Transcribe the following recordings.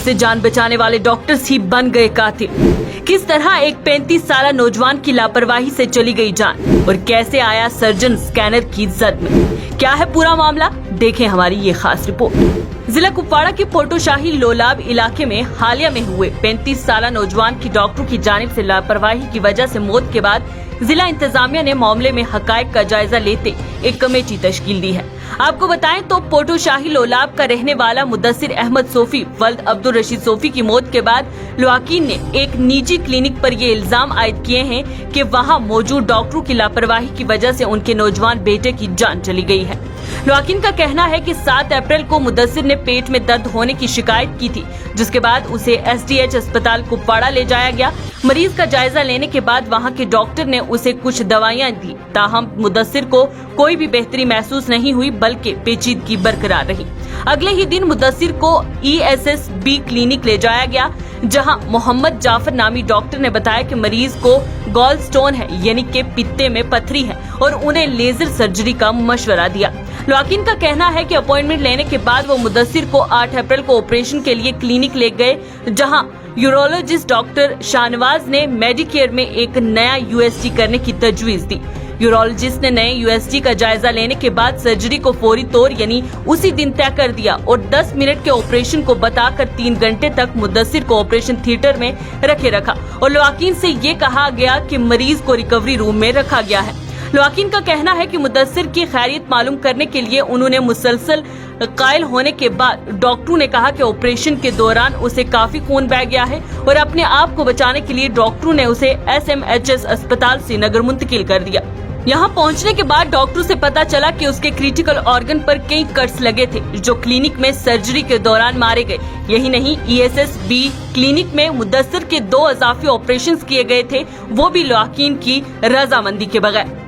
से जान बचाने वाले डॉक्टर्स ही बन गए कातिल। किस तरह एक 35 साल नौजवान की लापरवाही से चली गई जान और कैसे आया सर्जन स्कैनर की जद में, क्या है पूरा मामला, देखें हमारी ये खास रिपोर्ट। जिला कुपवाड़ा के पोटोशाही लोलाब इलाके में हालिया में हुए 35 साल नौजवान की डॉक्टर की जानिब से लापरवाही की वजह से मौत के बाद जिला इंतजामिया ने मामले में हकायक का जायजा लेते एक कमेटी तश्कील दी है। आपको बताएं तो पोटोशाही लोलाब का रहने वाला मुदस्सिर अहमद सोफी वल्द अब्दुल रशीद सोफी की मौत के बाद लवाकीन ने एक निजी क्लिनिक पर ये इल्जाम आयद किए हैं कि वहां मौजूद डॉक्टरों की लापरवाही की वजह से उनके नौजवान बेटे की जान चली गई है। लवाकीन का कहना है कि 7 अप्रैल को मुदस्सिर ने पेट में दर्द होने की शिकायत की थी, जिसके बाद उसे SDH अस्पताल कुपवाड़ा ले जाया गया। मरीज का जायजा लेने के बाद वहां के डॉक्टर ने उसे कुछ दवाइयां दी, ताहम मुदस्सिर को कोई भी बेहतरी महसूस नहीं हुई बल्कि पेचीदगी बरकरार रही। अगले ही दिन मुदस्सिर को ESSB क्लिनिक ले जाया गया, जहां मोहम्मद जाफर नामी डॉक्टर ने बताया कि मरीज को गॉल स्टोन है, यानी कि पित्ते में पथरी है, और उन्हें लेजर सर्जरी का मशवरा दिया। लवाकीन का कहना है कि अपॉइंटमेंट लेने के बाद वो मुदस्सिर को 8 अप्रैल को ऑपरेशन के लिए क्लिनिक ले गए, जहां यूरोलॉजिस्ट डॉक्टर शाहनवाज ने मेडिकेयर में एक नया USG करने की तजवीज दी। यूरोलॉजिस्ट ने नए USG का जायजा लेने के बाद सर्जरी को फौरी तौर यानी उसी दिन तय कर दिया और 10 मिनट के ऑपरेशन को बताकर 3 घंटे तक मुदस्सिर को ऑपरेशन थिएटर में रखा और लवाकीन से ये कहा गया कि मरीज को रिकवरी रूम में रखा गया है। लवाकीन का कहना है कि मुदस्सिर की खैरियत मालूम करने के लिए उन्होंने मुसलसल कायल होने के बाद डॉक्टरों ने कहा कि ऑपरेशन के दौरान उसे काफी खून बह गया है और अपने आप को बचाने के लिए डॉक्टरों ने उसे SMHS अस्पताल श्रीनगर मुंतकिल कर दिया। यहाँ पहुँचने के बाद डॉक्टरों से पता चला कि उसके क्रिटिकल ऑर्गन पर कई कट्स लगे थे, जो क्लिनिक में सर्जरी के दौरान मारे गए। यही नहीं, ESSB क्लिनिक में मुदस्सिर के 2 इजाफी ऑपरेशंस किए गए थे, वो भी लवाकीन की रजामंदी के बगैर।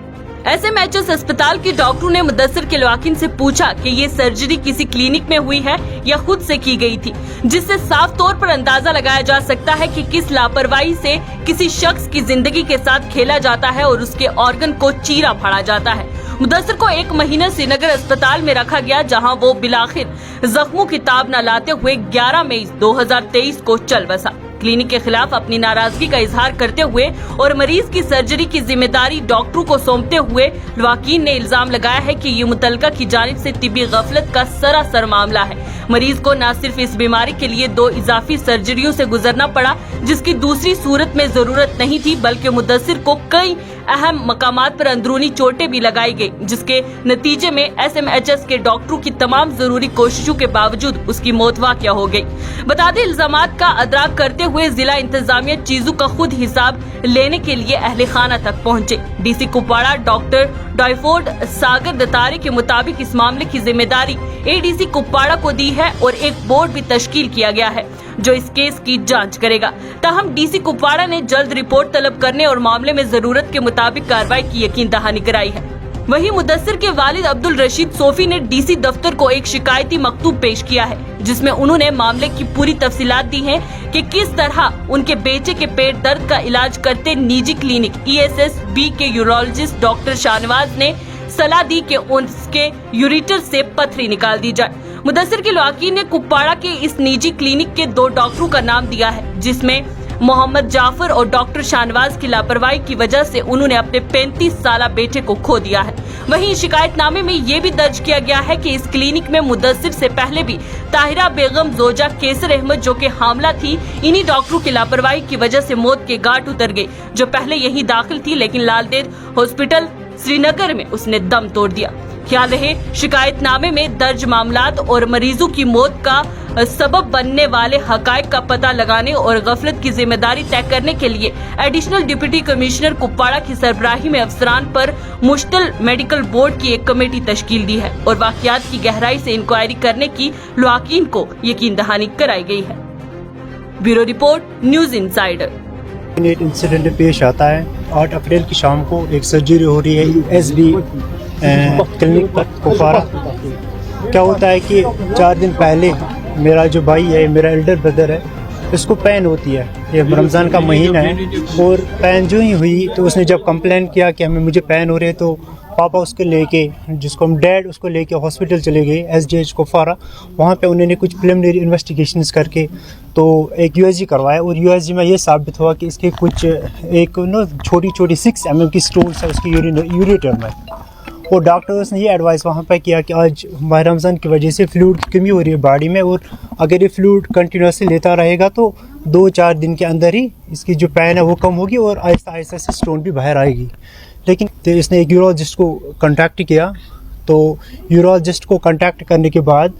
SMHS अस्पताल के डॉक्टरों ने मुदस्सिर के लवाकीन से पूछा कि ये सर्जरी किसी क्लिनिक में हुई है या खुद से की गई थी, जिससे साफ तौर पर अंदाजा लगाया जा सकता है कि किस लापरवाही से किसी शख्स की जिंदगी के साथ खेला जाता है और उसके ऑर्गन को चीरा फाड़ा जाता है। मुदस्सिर को 1 महीना श्रीनगर अस्पताल में रखा गया, जहां वो बिलाखिर जख्मों की ताब न लाते हुए 11 मई 2023 को चल बसा। क्लिनिक के खिलाफ अपनी नाराजगी का इजहार करते हुए और मरीज की सर्जरी की जिम्मेदारी डॉक्टरों को सौंपते हुए लवाकीन ने इल्जाम लगाया है कि ये मुतलका की जानिब से तिब्बी गफलत का सरासर मामला है। मरीज को न सिर्फ इस बीमारी के लिए 2 इजाफी सर्जरियों से गुजरना पड़ा, जिसकी दूसरी सूरत में जरूरत नहीं थी, बल्कि मुदस्सिर को कई अहम मकामात पर अंदरूनी चोटें भी लगाई गई, जिसके नतीजे में SMHS के डॉक्टरों की तमाम जरूरी कोशिशों के बावजूद उसकी मौत वाक़या हो गई। बता दें, इल्जामात का अदराक करते हुए जिला इंतजामिया चीजों का खुद हिसाब लेने के लिए अहले खाना तक पहुंचे। DC कुपवाड़ा डॉक्टर डायफोर्ड सागर दतारे के मुताबिक इस मामले की जिम्मेदारी ADC कुपवाड़ा को दी है और एक बोर्ड भी तश्कील किया गया है जो इस केस की जांच करेगा। ताहम DC कुपवाड़ा ने जल्द रिपोर्ट तलब करने और मामले में जरूरत के मुताबिक कार्रवाई की यकीन दहानी कराई है। वहीं मुदस्सिर के वालिद अब्दुल रशीद सोफी ने DC दफ्तर को एक शिकायती मकतूब पेश किया है, जिसमें उन्होंने मामले की पूरी तफसीलात दी हैं कि किस तरह उनके बेटे के पेट दर्द का इलाज करते निजी क्लिनिक ESSB के यूरोलॉजिस्ट डॉक्टर शाहनवाज ने सलाह दी कि उसके यूरेटर से पथरी निकाल दी जाए। मुदस्सिर के लवाकीन ने कुपवाड़ा के इस निजी क्लिनिक के 2 डॉक्टरों का नाम दिया है, जिसमें मोहम्मद जाफर और डॉक्टर शाहनवाज की लापरवाही की वजह से उन्होंने अपने 35 साल बेटे को खो दिया है। वहीं शिकायतनामे में ये भी दर्ज किया गया है कि इस क्लिनिक में मुदस्सिर से पहले भी ताहिरा बेगम जोजा केसर अहमद, जो कि हामला थी, इन्हीं डॉक्टरों की लापरवाही की वजह से मौत के घाट उतर गई, जो पहले यहीं दाखिल थी, लेकिन लालदेद हॉस्पिटल श्रीनगर में उसने दम तोड़ दिया। ख्याल रहे, शिकायतनामे में दर्ज मामलात और मरीजों की मौत का सबब बनने वाले हकायक का पता लगाने और गफलत की जिम्मेदारी तय करने के लिए एडिशनल डिप्टी कमिश्नर कुपवाड़ा की सरबराही में अफसरान पर मुश्तल मेडिकल बोर्ड की एक कमेटी तश्कील दी है और वाकयात की गहराई से इंक्वायरी करने की लवाकीन को यकीन दहानी कराई गई है। Bureau report, news insider. एक इंसिडेंट पेश आता है। 8 अप्रैल की शाम को एक सर्जरी हो रही है SB क्लिनिक पर कुपवाड़ा। क्या होता है कि 4 दिन पहले मेरा जो भाई है, मेरा एल्डर ब्रदर है, इसको पेन होती है। ये रमज़ान का महीना है और पेन जो ही हुई तो उसने जब कंप्लेन किया कि मुझे पेन हो रहे, तो पापा उसको लेके, जिसको हम डैड, उसको लेके हॉस्पिटल चले गए SDH कुपवाड़ा। वहाँ पे उन्होंने कुछ प्रिलिमिनरी इन्वेस्टिगेशंस करके तो एक यूएसजी करवाया और यूएसजी में ये साबित हुआ कि इसके कुछ एक छोटी छोटी 6 mm की स्टोन्स है उसकी यूरेटर में। और डॉक्टर्स ने ये एडवाइस वहाँ पर किया कि आज माह रमज़ान की वजह से फ्लूइड की कमी हो रही है बॉडी में, और अगर ये फ्लूइड कंटिन्यूसली लेता रहेगा तो 2-4 दिन के अंदर ही इसकी जो पेन है वो कम होगी और आहिस्ता आहिस्ता से स्टोन भी बाहर आएगी। लेकिन तो इसने एक यूरोलॉजिस्ट को कॉन्टैक्ट किया, तो यूरोलॉजिस्ट को कॉन्टैक्ट करने के बाद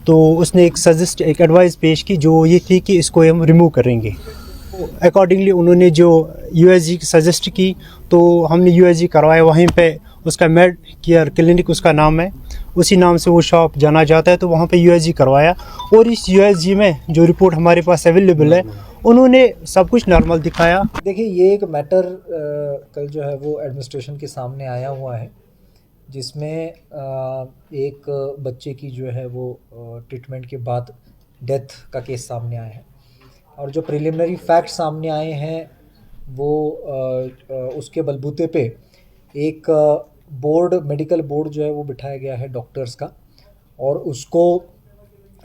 तो उसने एक एडवाइस पेश की जो ये थी कि इसको हम रिमूव करेंगे। अकॉर्डिंगली उन्होंने जो यूएसजी सजेस्ट की तो हमने यूएसजी करवाया। वहीं पे उसका मेड केयर क्लिनिक उसका नाम है, उसी नाम से वो शॉप जाना जाता है, तो वहाँ पे यूएसजी करवाया। और इस यूएसजी में जो रिपोर्ट हमारे पास अवेलेबल है उन्होंने सब कुछ नॉर्मल दिखाया। देखिए ये एक मैटर कल जो है वो एडमिनिस्ट्रेशन के सामने आया हुआ है, जिसमें एक बच्चे की जो है वो ट्रीटमेंट के बाद डेथ का केस सामने आया है। और जो प्रिलिमिनरी फैक्ट सामने आए हैं वो उसके बलबूते पे एक मेडिकल बोर्ड जो है वो बिठाया गया है डॉक्टर्स का, और उसको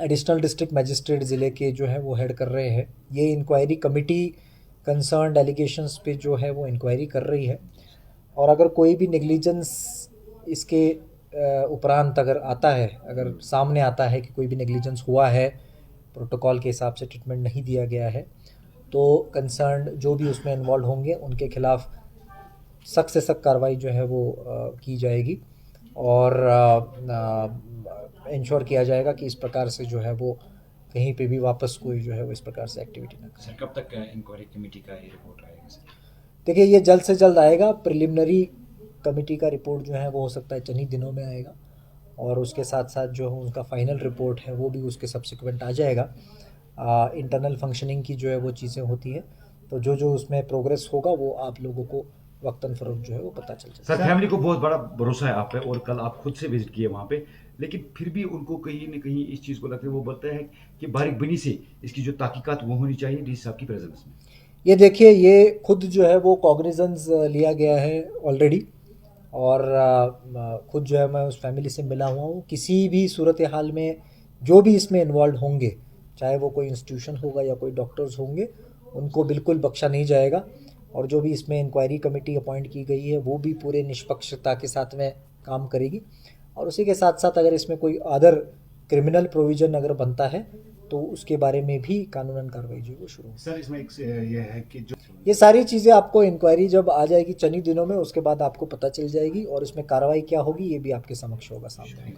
एडिशनल डिस्ट्रिक्ट मजिस्ट्रेट ज़िले के जो है वो हेड कर रहे हैं। ये इंक्वायरी कमेटी कंसर्न्ड एलिगेशंस पे जो है वो इंक्वायरी कर रही है, और अगर कोई भी नेग्लिजेंस इसके उपरांत अगर आता है, अगर सामने आता है कि कोई भी नेग्लिजेंस हुआ है, प्रोटोकॉल के हिसाब से ट्रीटमेंट नहीं दिया गया है, तो कंसर्न्ड जो भी उसमें इन्वॉल्व होंगे उनके खिलाफ सख्त से सख्त कार्रवाई जो है वो की जाएगी, और इंश्योर किया जाएगा कि इस प्रकार से जो है वो कहीं पे भी वापस कोई जो है वो इस प्रकार से एक्टिविटी ना करे। सर कब तक इंक्वायरी कमेटी का ये रिपोर्ट आएगा सर? देखिए ये जल्द से जल्द आएगा। प्रिलिमिनरी कमेटी का रिपोर्ट जो है वो हो सकता है चंद ही दिनों में आएगा, और उसके साथ साथ जो है उनका फाइनल रिपोर्ट है वो भी उसके सब्सिक्वेंट आ जाएगा। इंटरनल फंक्शनिंग की जो है वो चीज़ें होती है, तो जो उसमें प्रोग्रेस होगा वो आप लोगों को वक्तन फरोख्त जो है वो पता चल जाएगा। सर फैमिली को बहुत बड़ा भरोसा है आप पे, और कल आप खुद से विजिट किए वहाँ पे, लेकिन फिर भी उनको कहीं न कहीं इस चीज़ को लगता है, वो बोलते हैं कि बारीक बनी से इसकी जो तहकीकात वो होनी चाहिए डी साहब की प्रेजेंस में। ये देखिए ये खुद जो है वो कॉग्निजेंस लिया गया है ऑलरेडी, और खुद जो है मैं उस फैमिली से मिला हुआ हूँ। किसी भी सूरत हाल में जो भी इसमें इन्वॉल्व होंगे, चाहे वो कोई इंस्टीट्यूशन होगा या कोई डॉक्टर्स होंगे, उनको बिल्कुल बख्शा नहीं जाएगा। और जो भी इसमें इंक्वायरी कमेटी अपॉइंट की गई है वो भी पूरे निष्पक्षता के साथ में काम करेगी, और उसी के साथ साथ अगर इसमें कोई अदर क्रिमिनल प्रोविज़न अगर बनता है तो उसके बारे में भी कानूनन कार्रवाई जो है वो शुरू होगी। सर इसमें एक ये है कि जो ये सारी चीज़ें आपको इंक्वायरी जब आ जाएगी चंद ही दिनों में, उसके बाद आपको पता चल जाएगी, और इसमें कार्रवाई क्या होगी ये भी आपके समक्ष होगा सामने।